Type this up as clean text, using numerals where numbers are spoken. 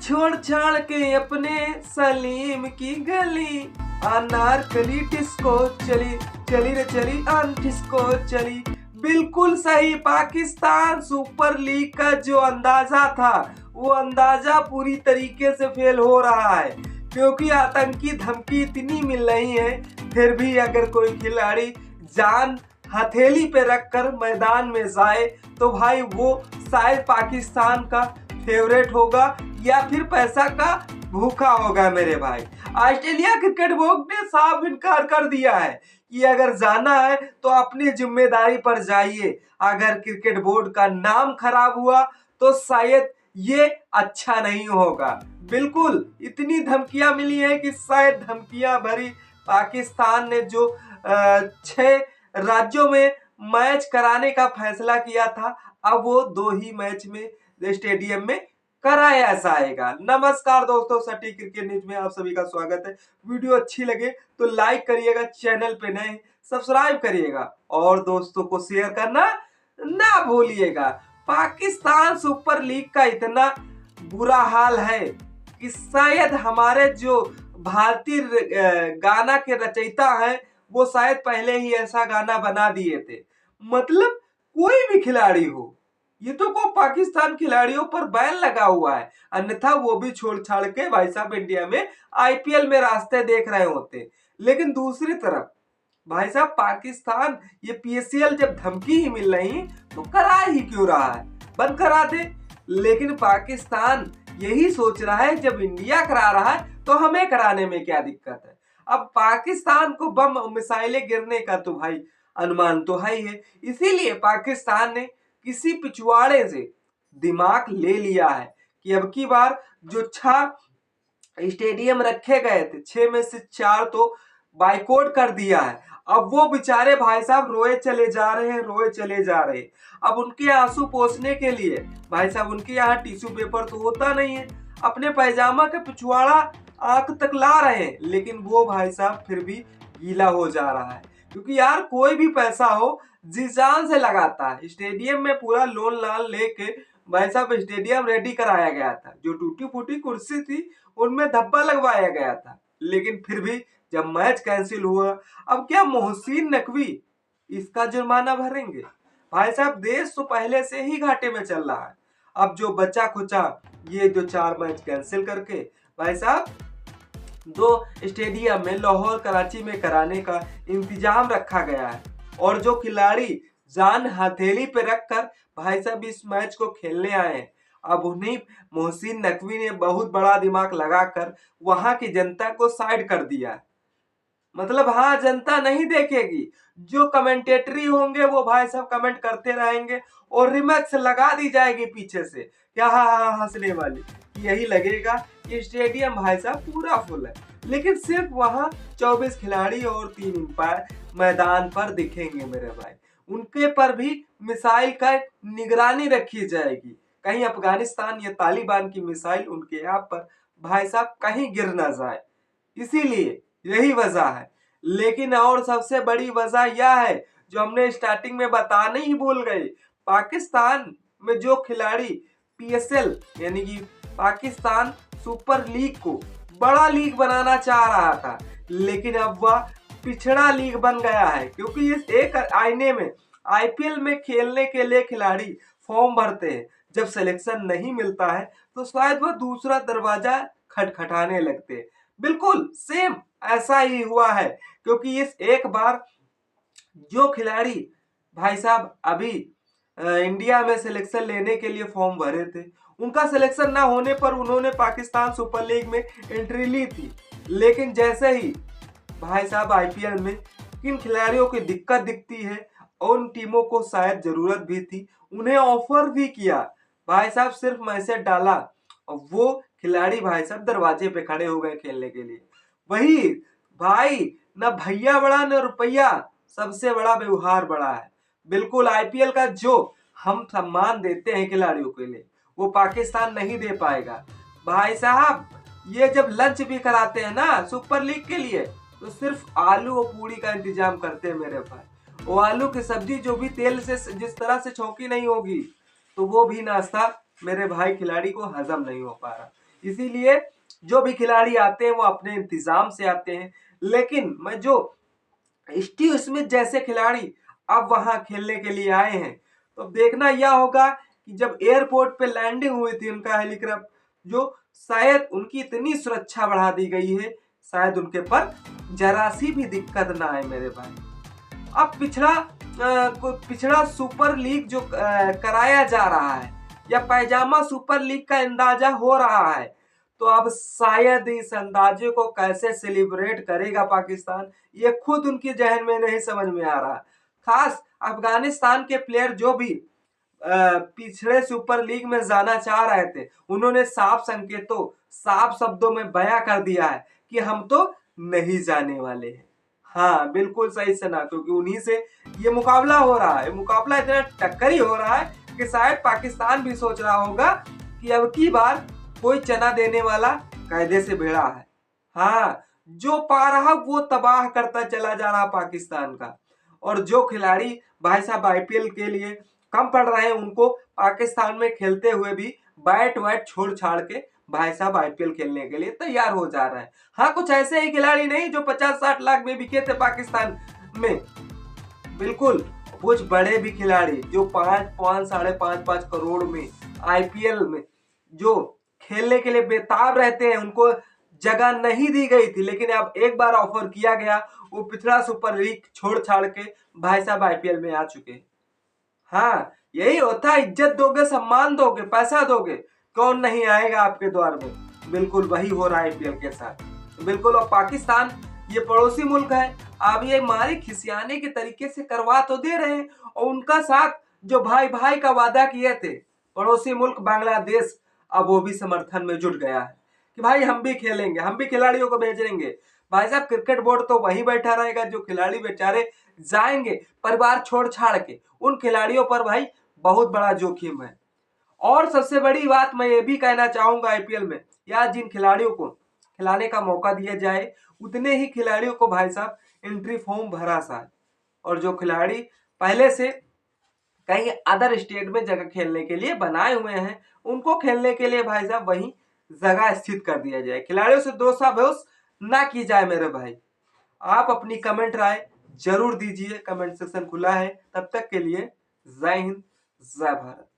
छोड़ छाड़ के अपने सलीम की गली, अनारकली डिस्को चली चली रे चली डिस्को चली। बिल्कुल सही। पाकिस्तान सुपर लीग का जो अंदाजा था वो अंदाजा पूरी तरीके से फेल हो रहा है, क्योंकि आतंकी धमकी इतनी मिल रही है, फिर भी अगर कोई खिलाड़ी जान हथेली पे रखकर मैदान में जाए तो भाई वो शायद पाकिस्तान का फेवरेट होगा या फिर पैसा का भूखा होगा मेरे भाई। ऑस्ट्रेलिया क्रिकेट बोर्ड ने साफ इनकार कर दिया है कि अगर जाना है तो अपनी जिम्मेदारी पर जाइए। अगर क्रिकेट बोर्ड का नाम खराब हुआ तो शायद ये अच्छा नहीं होगा। बिल्कुल इतनी धमकियां मिली है कि शायद धमकियां भरी पाकिस्तान ने जो 6 राज्यों में मैच कराने का फैसला किया था, अब वो 2 ही मैच में स्टेडियम में कराया जाएगा। नमस्कार दोस्तों, सटीक क्रिकेट न्यूज में आप सभी का स्वागत है। वीडियो अच्छी लगे तो लाइक करिएगा, चैनल पे नए सब्सक्राइब करिएगा और दोस्तों को शेयर करना ना भूलिएगा। पाकिस्तान सुपर लीग का इतना बुरा हाल है कि शायद हमारे जो भारतीय गाना के रचयिता हैं वो शायद पहले ही ऐसा गाना बना दिए थे। मतलब कोई भी खिलाड़ी हो, ये तो को पाकिस्तान खिलाड़ियों पर बैन लगा हुआ है, अन्यथा वो भी छोड़ छाड़ के भाई साहब इंडिया में आईपीएल में रास्ते देख रहे होते। लेकिन दूसरी तरफ भाई साहब पाकिस्तान ये पीएसएल जब धमकी ही मिल रही तो करा ही क्यों रहा है, बंद करा दे। लेकिन पाकिस्तान यही सोच रहा है जब इंडिया करा रहा है तो हमें कराने में क्या दिक्कत है। अब पाकिस्तान को बम मिसाइलें गिरने का तो भाई अनुमान तो है ही है, इसीलिए पाकिस्तान ने किसी पिछवाड़े से दिमाग ले लिया है कि अब की बार जो 6 स्टेडियम रखे गए थे 6 में से 4 तो बाइकआउट कर दिया है। अब वो बेचारे भाई साहब रोए चले जा रहे हैं, रोए चले जा रहे हैं। अब उनके आंसू पोंछने के लिए भाई साहब उनके यहाँ टिश्यू पेपर तो होता नहीं है, अपने पैजामा का पिछवाड़ा आंख तक ला रहे हैं, लेकिन वो भाई साहब फिर भी गीला हो जा रहा है। क्योंकि यार कोई भी पैसा हो जी जान से लगाता है। स्टेडियम में पूरा लोन लाल लेके भाई साहब स्टेडियम रेडी कराया गया था, जो टूटी फूटी कुर्सी थी उनमें धब्बा लगवाया गया था, लेकिन फिर भी जब मैच कैंसिल हुआ, अब क्या मोहसिन नकवी इसका जुर्माना भरेंगे? भाई साहब देश तो पहले से ही घाटे में चल रहा है, अब जो बचा खुचा ये जो 4 मैच कैंसिल करके भाई साहब 2 स्टेडियम में लाहौर कराची में कराने का इंतजाम रखा गया है। और जो खिलाड़ी जान हथेली पे रखकर भाई साहब इस मैच को खेलने आए हैं, अब उन्हीं मोहसिन नकवी ने बहुत बड़ा दिमाग लगाकर वहां की जनता को साइड कर दिया है। मतलब हाँ, जनता नहीं देखेगी, जो कमेंटेटरी होंगे वो भाई साहब कमेंट करते रहेंगे और रिमैक्स लगा दी जाएगी पीछे से, क्या हाँ हंसने वाली। यही लगेगा कि स्टेडियम भाई साहब पूरा फुल है, लेकिन सिर्फ वहां 24 खिलाड़ी और 3 अंपायर मैदान पर दिखेंगे मेरे भाई। उनके पर भी मिसाइल का निगरानी रखी जाएगी, कहीं अफगानिस्तान या तालिबान की मिसाइल उनके यहाँ पर भाई साहब कहीं गिर ना जाए, इसीलिए यही वजह है। लेकिन और सबसे बड़ी वजह यह है जो हमने स्टार्टिंग में बताने ही भूल गए, पाकिस्तान में जो खिलाड़ी पीएसएल यानी कि पाकिस्तान सुपर लीग को बड़ा लीग बनाना चाह रहा था, लेकिन अब वह पिछड़ा लीग बन गया है, क्योंकि इस एक आईने में आईपीएल में खेलने के लिए खिलाड़ी फॉर्म भरते हैं, जब सिलेक्शन नहीं मिलता है तो शायद वह दूसरा दरवाजा खटखटाने लगते हैं। बिल्कुल सेम ऐसा ही हुआ है, क्योंकि इस एक बार जो खिलाड़ी भाई साहब अभी इंडिया में सिलेक्शन लेने के लिए फॉर्म भरे थे, उनका सिलेक्शन ना होने पर उन्होंने पाकिस्तान सुपर लीग में एंट्री ली थी। लेकिन जैसे ही भाई साहब आईपीएल में किन खिलाड़ियों की दिक्कत दिखती है और उन टीमों को शायद जरूरत भी थी, उन्हें ऑफर भी किया भाई साहब, सिर्फ मैसेज डाला और वो खिलाड़ी भाई साहब दरवाजे पे खड़े हो गए खेलने के लिए। वही भाई, ना भैया बड़ा ना रुपया, सबसे बड़ा व्यवहार बड़ा है। बिल्कुल आईपीएल का जो हम सम्मान देते हैं खिलाड़ियों के लिए वो पाकिस्तान नहीं दे पाएगा भाई साहब। ये जब लंच भी कराते हैं ना सुपर लीग के लिए तो सिर्फ आलू और पूरी का इंतजाम करते हैं मेरे भाई। वो आलू की सब्जी जो भी तेल से जिस तरह से छौंकी नहीं होगी तो वो भी नाश्ता मेरे भाई खिलाड़ी को हजम नहीं हो पा रहा। इसीलिए जो भी खिलाड़ी आते हैं वो अपने इंतजाम से आते हैं। लेकिन मैं जो स्टीव स्मिथ जैसे खिलाड़ी अब वहां खेलने के लिए आए हैं, तो देखना यह होगा कि जब एयरपोर्ट पे लैंडिंग हुई थी उनका हेलीकॉप्टर, जो शायद उनकी इतनी सुरक्षा बढ़ा दी गई है, शायद उनके पर जरा सी भी दिक्कत ना आए मेरे भाई। अब पिछड़ा सुपर लीग जो कराया जा रहा है, या पैजामा सुपर लीग का अंदाजा हो रहा है, तो अब शायद इस अंदाजे को कैसे सेलिब्रेट करेगा पाकिस्तान, ये खुद उनके जहन में नहीं समझ में आ रहा। खास अफगानिस्तान के प्लेयर जो भी पिछड़े सुपर लीग में जाना चाह रहे थे, उन्होंने साफ संकेतों, साफ शब्दों में बयां कर दिया है कि हम तो नहीं जाने वाले हैं। हाँ बिल्कुल सही सुना, क्योंकि उन्हीं से ये मुकाबला हो रहा है। मुकाबला इतना टक्करी हो रहा है कि शायद पाकिस्तान भी सोच रहा होगा कि अब की बार कोई चना देने वाला कायदे से भिड़ा है। हाँ, जो पा रहा वो तबाह करता चला जा रहा पाकिस्तान का। और जो खिलाड़ी भाई साहब आईपीएल के लिए कम पड़ रहे हैं, उनको पाकिस्तान में खेलते हुए भी बैट वैट छोड़ छाड़ के भाई साहब आईपीएल खेलने के लिए तैयार हो जा रहा है। हाँ, कुछ ऐसे ही खिलाड़ी नहीं जो 50-60 लाख में बिके थे पाकिस्तान में, बिल्कुल कुछ बड़े भी खिलाड़ी जो 5-5, 5.5 करोड़ में आईपीएल में जो खेलने के लिए बेताब रहते हैं, उनको जगह नहीं दी गई थी, लेकिन अब एक बार ऑफर किया गया, वो पिछड़ा सुपर लीग छोड़ छाड़ के भाई साहब आईपीएल में आ चुके हैं। हाँ, यही होता है, इज्जत दोगे, सम्मान दोगे, पैसा दोगे, कौन नहीं आएगा आपके द्वार में। बिल्कुल वही हो रहा है आईपीएल के साथ। बिल्कुल, और पाकिस्तान ये पड़ोसी मुल्क है, अब ये मारे खिसियाने के तरीके से करवा तो दे रहे हैं, और उनका साथ जो भाई भाई का वादा किए थे पड़ोसी मुल्क बांग्लादेश, अब वो भी समर्थन में जुट गया है कि भाई हम भी खेलेंगे, हम भी खिलाड़ियों को भेजेंगे। भाई साहब, क्रिकेट बोर्ड तो वहीं बैठा रहेगा, जो खिलाड़ी बेचारे जाएंगे परिवार छोड़ छाड़ के, उन खिलाड़ियों पर भाई बहुत बड़ा जोखिम है। और सबसे बड़ी बात मैं ये भी कहना चाहूंगा, आईपीएल में यार जिन खिलाड़ियों को खिलाने का मौका दिया जाए, उतने ही खिलाड़ियों को भाई साहब एंट्री फॉर्म भरा सा है। और जो खिलाड़ी पहले से कहीं अदर स्टेट में जगह खेलने के लिए बनाए हुए हैं, उनको खेलने के लिए भाई साहब वहीं जगह स्थित कर दिया जाए। खिलाड़ियों से दोसा भोस ना की जाए मेरे भाई। आप अपनी कमेंट राय जरूर दीजिए, कमेंट सेक्शन खुला है। तब तक के लिए जय हिंद, जय भारत।